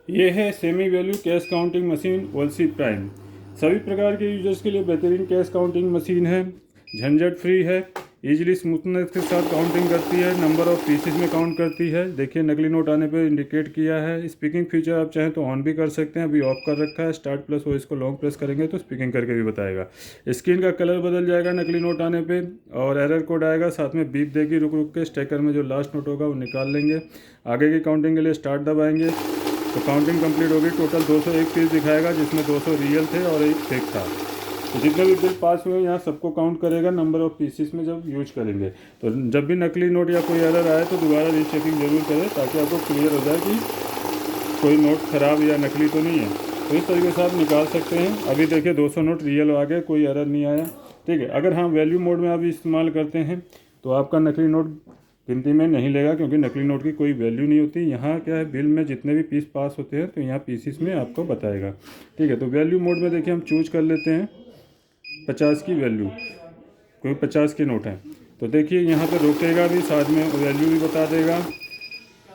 ये है semi value cash counting machine वॉल्सी प्राइम। सभी प्रकार के यूजर्स के लिए बेहतरीन कैश काउंटिंग मशीन है। झंझट फ्री है, इजीली स्मूथनेस के साथ काउंटिंग करती है, नंबर ऑफ पीसेस में काउंट करती है। देखिए नकली नोट आने पे इंडिकेट किया है। स्पीकिंग फीचर आप चाहें तो ऑन भी कर सकते हैं, अभी ऑफ कर रखा है। स्टार्ट प्लस वो इसको लॉन्ग प्रेस करेंगे तो स्पीकिंग करके भी बताएगा। स्क्रीन का कलर बदल जाएगा नकली नोट आने पे, और एरर कोड आएगा, साथ में बीप देगी रुक रुक के। स्टेकर में जो लास्ट नोट होगा वो निकाल लेंगे। आगे की काउंटिंग के लिए स्टार्ट दबाएंगे तो काउंटिंग कंप्लीट होगी। टोटल 201 पीस दिखाएगा, जिसमें 200 रियल थे और एक फेक था। तो जितने भी बिल पास हुए यहाँ सबको काउंट करेगा नंबर ऑफ पीसीस में जब यूज करेंगे। तो जब भी नकली नोट या कोई एरर आए तो दोबारा रीचेकिंग जरूर करें, ताकि आपको क्लियर हो जाए कि कोई नोट ख़राब या नकली तो नहीं है। तो इस तरीके से आप निकाल सकते हैं। अभी देखिए 200 नोट रियल आ गए, कोई एरर नहीं आया। ठीक है, अगर हाँ वैल्यू मोड में आप इस्तेमाल करते हैं तो आपका नकली नोट गिनती में नहीं लेगा, क्योंकि नकली नोट की कोई वैल्यू नहीं होती। यहाँ क्या है, बिल में जितने भी पीस पास होते हैं तो यहाँ पीसीस में आपको बताएगा। ठीक है, तो वैल्यू मोड में देखिए हम चूज कर लेते हैं 50 की वैल्यू, कोई 50 के नोट हैं तो देखिए यहाँ पे रोकेगा भी, साथ में वैल्यू भी बता देगा।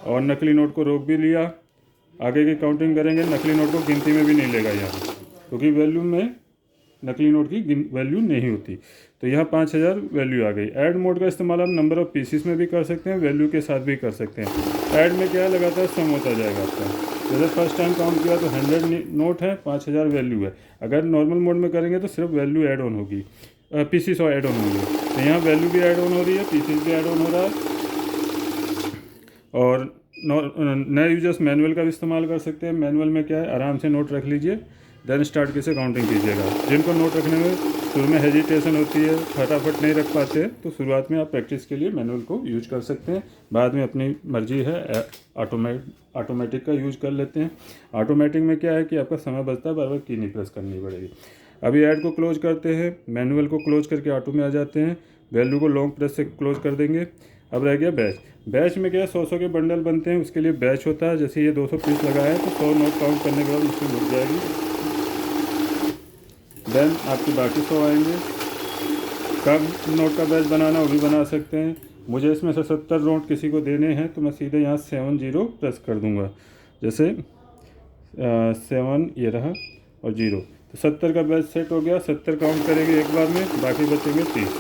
और नकली नोट को रोक भी लिया। आगे की काउंटिंग करेंगे, नकली नोट को गिनती में भी नहीं लेगा यहाँ, क्योंकि वैल्यू में नकली नोट की वैल्यू नहीं होती। तो यहाँ 5000 वैल्यू आ गई। ऐड मोड का इस्तेमाल आप नंबर ऑफ पीसीस में भी कर सकते हैं, वैल्यू के साथ भी कर सकते हैं। ऐड में क्या है, लगातार सम होता जाएगा आपका। जैसे फर्स्ट टाइम काउंट किया तो 100 नोट है, 5000 वैल्यू है। अगर नॉर्मल मोड में करेंगे तो सिर्फ वैल्यू ऐड ऑन होगी, पीसीस और ऐड ऑन होंगे। तो यहाँ वैल्यू भी ऐड ऑन हो रही है, पीसीस भी ऐड ऑन हो रहा है। और नए यूजर्स मैनुअल का भी इस्तेमाल कर सकते हैं। मैनुअल में क्या है, आराम से नोट रख लीजिए, देन स्टार्ट कैसे काउंटिंग कीजिएगा। जिनको नोट रखने में शुरू में हेजिटेशन होती है, फटाफट नहीं रख पाते हैं, तो शुरुआत में आप प्रैक्टिस के लिए मैनुअल को यूज कर सकते हैं। बाद में अपनी मर्जी है, ऑटोमेटिक का यूज कर लेते हैं। ऑटोमेटिक में क्या है कि आपका समय बचता है, बार बार की नहीं प्रेस करनी पड़ेगी। अभी ऐड को क्लोज करते हैं, मैनुअल को क्लोज करके ऑटो में आ जाते हैं। वैल्यू को लॉन्ग प्रेस से क्लोज कर देंगे। अब रह गया बैच। बैच में क्या 100 के बंडल बनते हैं, उसके लिए बैच होता है। जैसे ये 200 पीस लगाया है तो 100 नोट काउंट करने के बाद उसमें लग जाएगी। देन आपकी बाकी 100 आएंगे। कब नोट का बैच बनाना वो भी बना सकते हैं। मुझे इसमें से 70 नोट किसी को देने हैं तो मैं सीधे यहाँ 70 प्रेस कर दूँगा। जैसे 7 ये रहा और 0, तो 70 का बैच सेट हो गया। 70 काउंट करेंगे एक बार में, बाकी बचेंगे 30।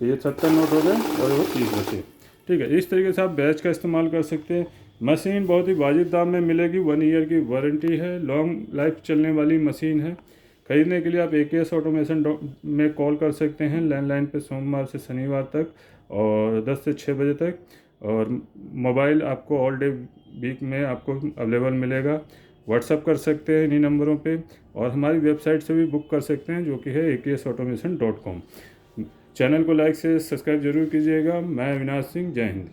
तो ये 70 नोट हो गए और वो 30 बचे। ठीक है, इस तरीके से आप बैच का इस्तेमाल कर सकते हैं। मशीन बहुत ही वाजिब दाम में मिलेगी, 1 ईयर की वारंटी है, लॉन्ग लाइफ चलने वाली मशीन है। खरीदने के लिए आप AKS ऑटोमेशन में कॉल कर सकते हैं, लैंडलाइन पे सोमवार से शनिवार तक और 10 से 6 बजे तक। और मोबाइल आपको ऑल डे वीक में आपको अवेलेबल मिलेगा। व्हाट्सअप कर सकते हैं इन्हीं नंबरों पे, और हमारी वेबसाइट से भी बुक कर सकते हैं, जो कि है AKSautomation.com। चैनल को लाइक से सब्सक्राइब जरूर कीजिएगा। मैं अविनाश सिंह, जय हिंद।